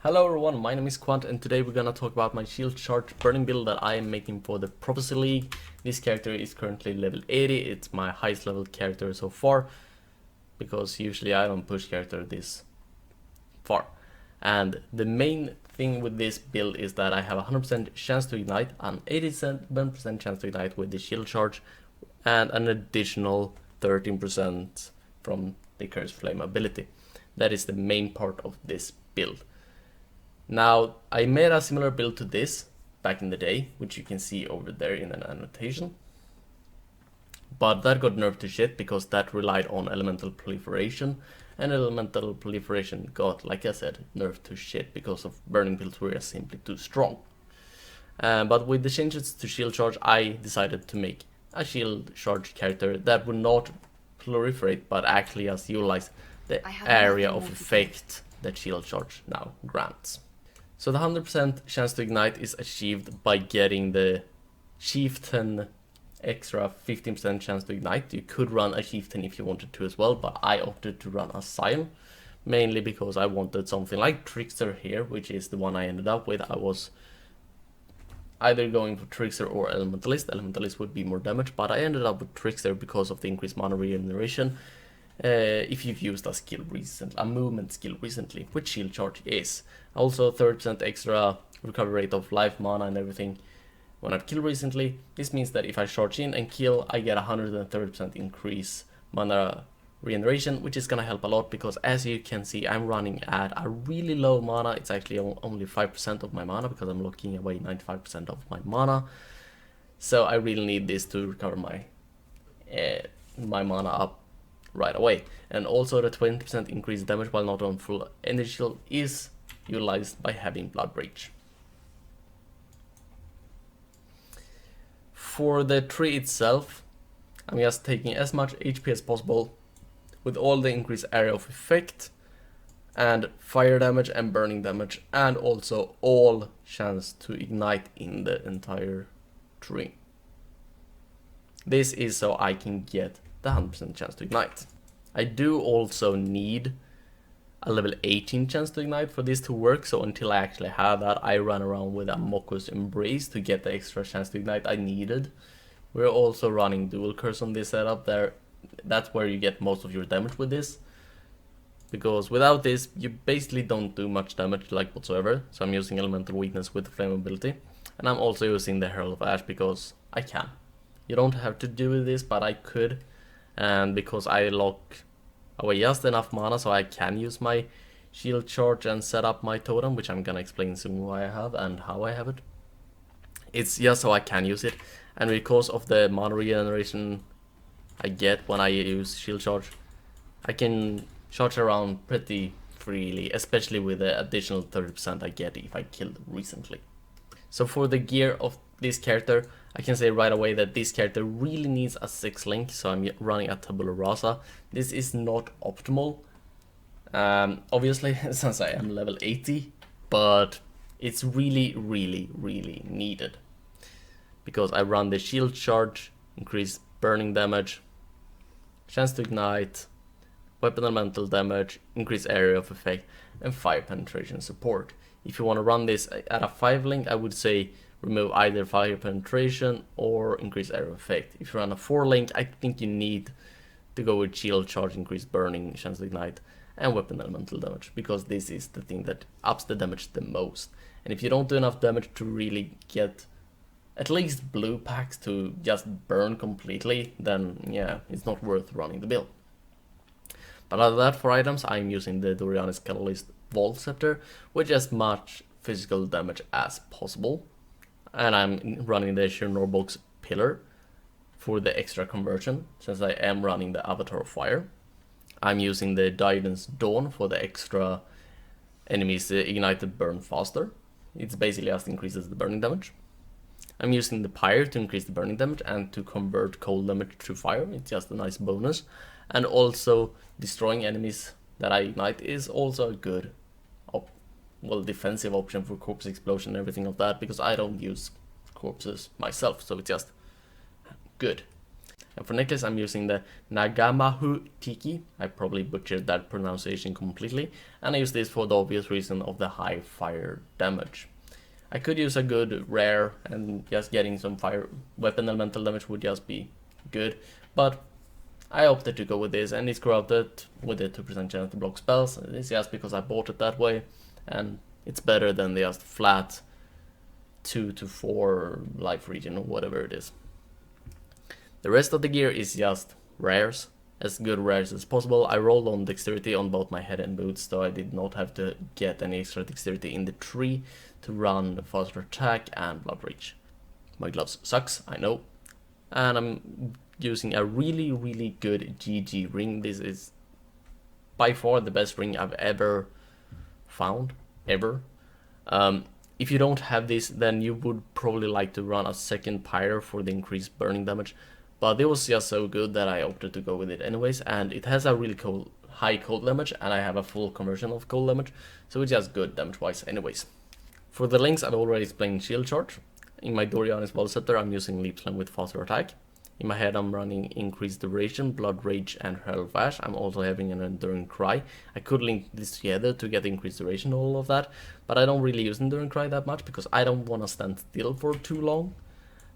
Hello everyone, my name is Quant and today we're gonna talk about my Shield Charge Burning build that I am making for the Prophecy League. This character is currently level 80, it's my highest level character so far, because usually I don't push character this far. And the main thing with this build is that I have a 100% chance to ignite, an 87% chance to ignite with the Shield Charge, and an additional 13% from the Curse Flame ability. That is the main part of this build. Now, I made a similar build to this back in the day, which you can see over there in an annotation. But that got nerfed to shit because that relied on elemental proliferation, and elemental proliferation got, like I said, nerfed to shit because of burning builds were simply too strong. But with the changes to Shield Charge, I decided to make a Shield Charge character that would not proliferate, but actually just utilize the area of effect that Shield Charge now grants. So the 100% chance to ignite is achieved by getting the Chieftain extra 15% chance to ignite. You could run a Chieftain if you wanted to as well, but I opted to run a Sion, mainly because I wanted something like Trickster here, which is the one I ended up with. I was either going for Trickster or Elementalist. Elementalist would be more damage, but I ended up with Trickster because of the increased mana regeneration. If you've used a movement skill recently, which Shield Charge is. Also 30% extra recovery rate of life, mana and everything when I've killed recently. This means that if I charge in and kill, I get 130% increase mana regeneration, which is gonna help a lot because as you can see, I'm running at a really low mana. It's actually only 5% of my mana because I'm locking away 95% of my mana. So I really need this to recover my mana up right away. And also the 20% increased damage while not on full energy shield is utilized by having Blood Breach. For the tree itself, I'm just taking as much HP as possible with all the increased area of effect and fire damage and burning damage, and also all chance to ignite in the entire tree. This is so I can get the 100% chance to ignite. I do also need a level 18 chance to ignite for this to work, so until I actually have that, I run around with a Moku's Embrace to get the extra chance to ignite I needed. We're also running dual curse on this setup there. That's where you get most of your damage with this, because without this you basically don't do much damage like whatsoever. So I'm using elemental weakness with the flame ability, and I'm also using the Herald of Ash because I can. You don't have to do this, but I could, and because I lock away just enough mana so I can use my Shield Charge and set up my totem, which I'm gonna explain soon why I have and how I have it. It's just so I can use it, and because of the mana regeneration I get when I use Shield Charge, I can charge around pretty freely, especially with the additional 30% I get if I killed recently. So for the gear of this character, I can say right away that this character really needs a 6 link, so I'm running a Tabula Rasa. This is not optimal, obviously, since I am level 80, but it's really needed. Because I run the Shield Charge, increase burning damage, chance to ignite, weapon elemental damage, increase area of effect, and fire penetration support. If you want to run this at a 5 link, I would say remove either fire penetration or increase area of effect. If you run a 4 link, I think you need to go with Shield Charge, increase burning, chance to ignite, and weapon elemental damage, because this is the thing that ups the damage the most. And if you don't do enough damage to really get at least blue packs to just burn completely, then yeah, it's not worth running the build. But other than that, for items, I'm using the Dorianis Catalyst Vault Scepter with as much physical damage as possible. And I'm running the Chernobog's Pillar for the extra conversion, since I am running the Avatar of Fire. I'm using the Diadem's Dawn for the extra enemies ignited burn faster. It's basically just increases the burning damage. I'm using the Pyre to increase the burning damage and to convert cold damage to fire. It's just a nice bonus. And also destroying enemies that I ignite is also a good defensive option for corpse explosion and everything of that, because I don't use corpses myself, so it's just good. And for necklace, I'm using the Nagamahu Tiki. I probably butchered that pronunciation completely. And I use this for the obvious reason of the high fire damage. I could use a good rare, and just getting some fire weapon elemental damage would just be good. But I opted to go with this, and it's corrupted with a 2% chance to block spells. It's just because I bought it that way, and it's better than the just flat 2 to 4 life region or whatever it is. The rest of the gear is just rares, as good rares as possible. I rolled on dexterity on both my head and boots, so I did not have to get any extra dexterity in the tree to run faster attack and blood reach. My gloves sucks, I know, and I'm using a really good GG ring. This is by far the best ring I've ever found, ever. If you don't have this, then you would probably like to run a second pyre for the increased burning damage. But it was just so good that I opted to go with it anyways, and it has a really cool high cold damage, and I have a full conversion of cold damage, so it's just good damage wise anyways. For the links, I've already explained Shield Charge. In my Dorianis Ball Setter, I'm using Leap Slam with faster attack. In my head, I'm running Increased Duration, Blood Rage, and Hurl Vash. I'm also having an Enduring Cry. I could link this together to get Increased Duration, all of that, but I don't really use Enduring Cry that much because I don't want to stand still for too long.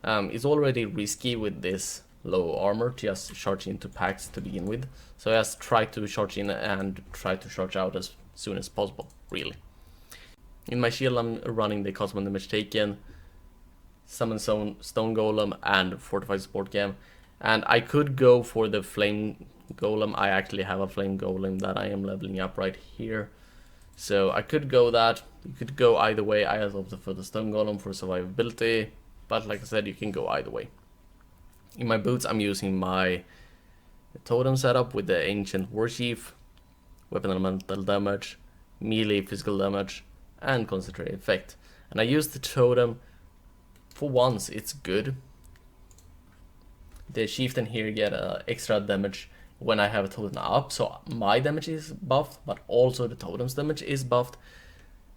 It's already risky with this low armor to just charge into packs to begin with, so I just try to charge in and try to charge out as soon as possible, really. In my shield, I'm running the Cosmo Damage Taken, Summon Stone Golem, and Fortified Support Gem, and I could go for the Flame Golem. I actually have a Flame Golem that I am leveling up right here, so I could go that. You could go either way. I just opted for the Stone Golem for survivability, but like I said, you can go either way. In my boots, I'm using my totem setup with the Ancient Warsheath, weapon elemental damage, melee physical damage, and concentrated effect. And I use the totem. For once, it's good. The chieftain here get extra damage when I have a totem up, so my damage is buffed, but also the totem's damage is buffed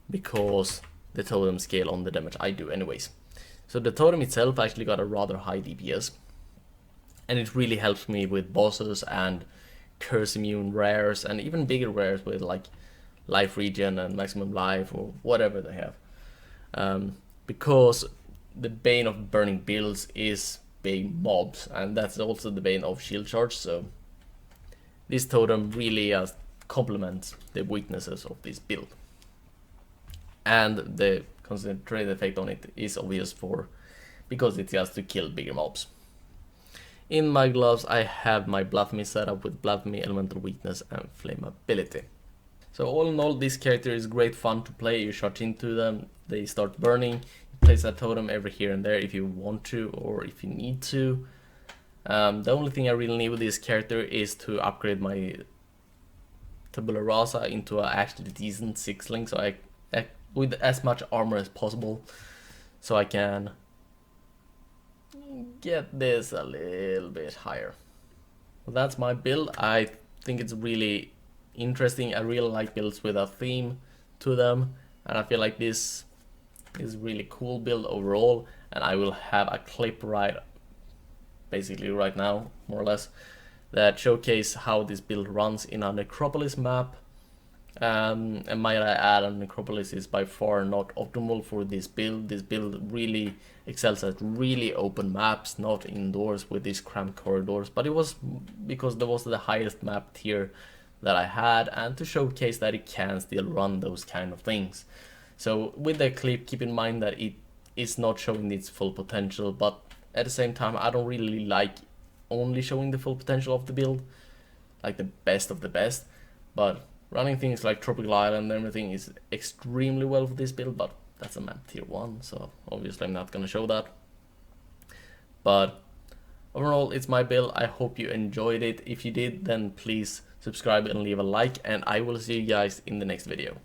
because the totem scale on the damage I do anyways. So the totem itself actually got a rather high DPS, and it really helps me with bosses and curse immune rares, and even bigger rares with like life regen and maximum life or whatever they have. Because the bane of burning builds is big mobs, and that's also the bane of shield charge, so this totem really complements the weaknesses of this build. And the concentrated effect on it is obvious because it's just to kill bigger mobs. In my gloves, I have my Blasphemy setup with Blasphemy, Elemental Weakness, and Flammability. So all in all, this character is great fun to play. You charge into them, they start burning. You place a totem every here and there if you want to or if you need to. The only thing I really need with this character is to upgrade my Tabula Rasa into an actually decent 6-link, so I with as much armor as possible, so I can get this a little bit higher. Well, that's my build. I think it's really interesting. I really like builds with a theme to them, and I feel like this is really cool build overall, and I will have a clip basically right now, more or less, that showcase how this build runs in a Necropolis map. And might I add, a Necropolis is by far not optimal for this build. This build really excels at really open maps, not indoors with these cramped corridors, but it was because that was the highest map tier that I had, and to showcase that it can still run those kind of things. So with the clip, keep in mind that it is not showing its full potential, but at the same time, I don't really like only showing the full potential of the build, like the best of the best, but running things like Tropical Island and everything is extremely well for this build, but that's a map tier 1, so obviously I'm not gonna show that. But overall, it's my build. I hope you enjoyed it. If you did, then please subscribe and leave a like, and I will see you guys in the next video.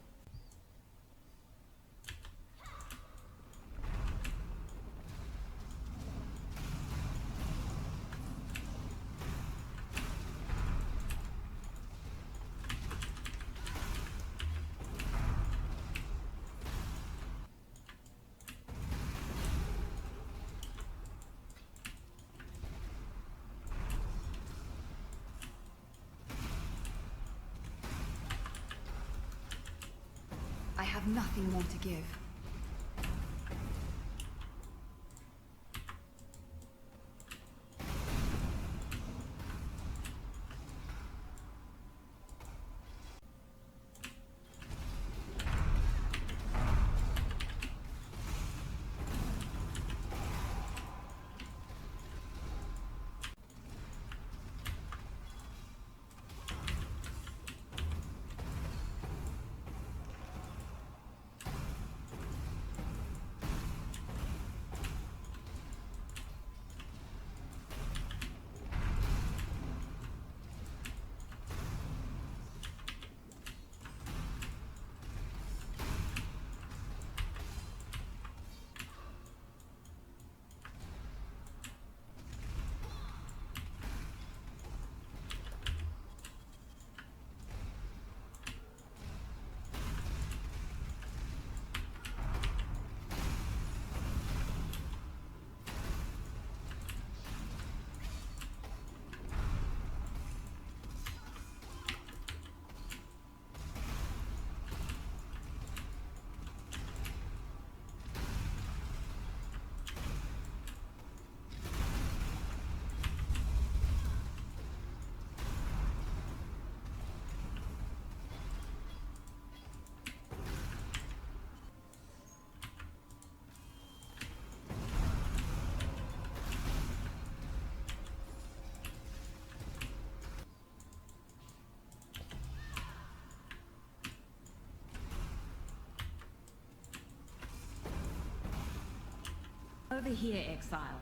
have nothing more to give. Over here, Exile.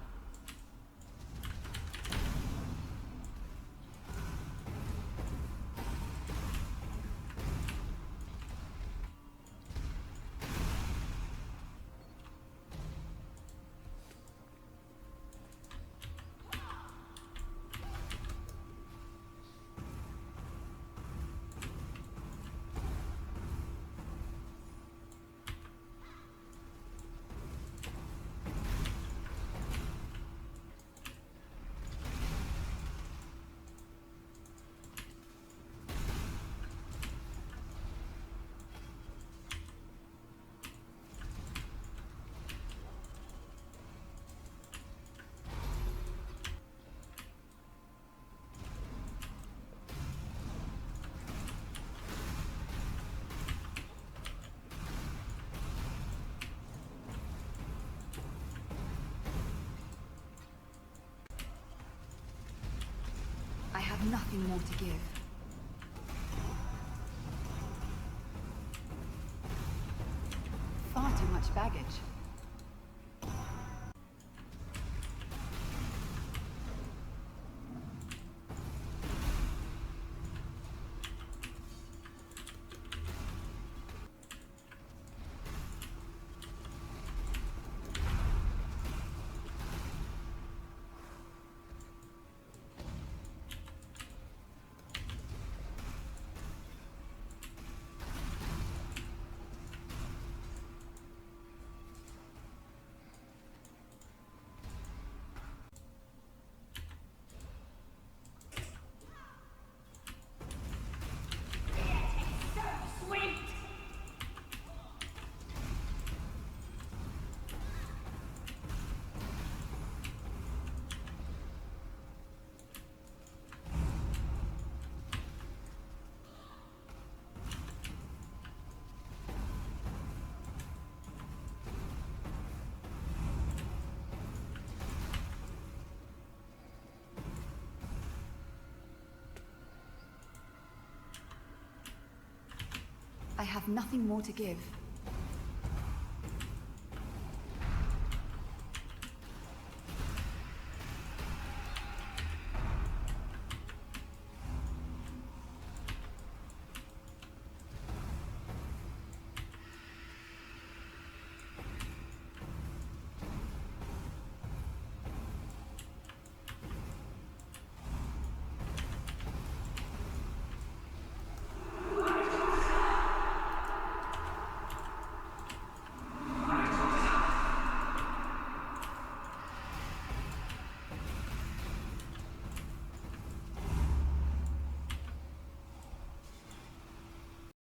I have nothing more to give. Far too much baggage. I have nothing more to give.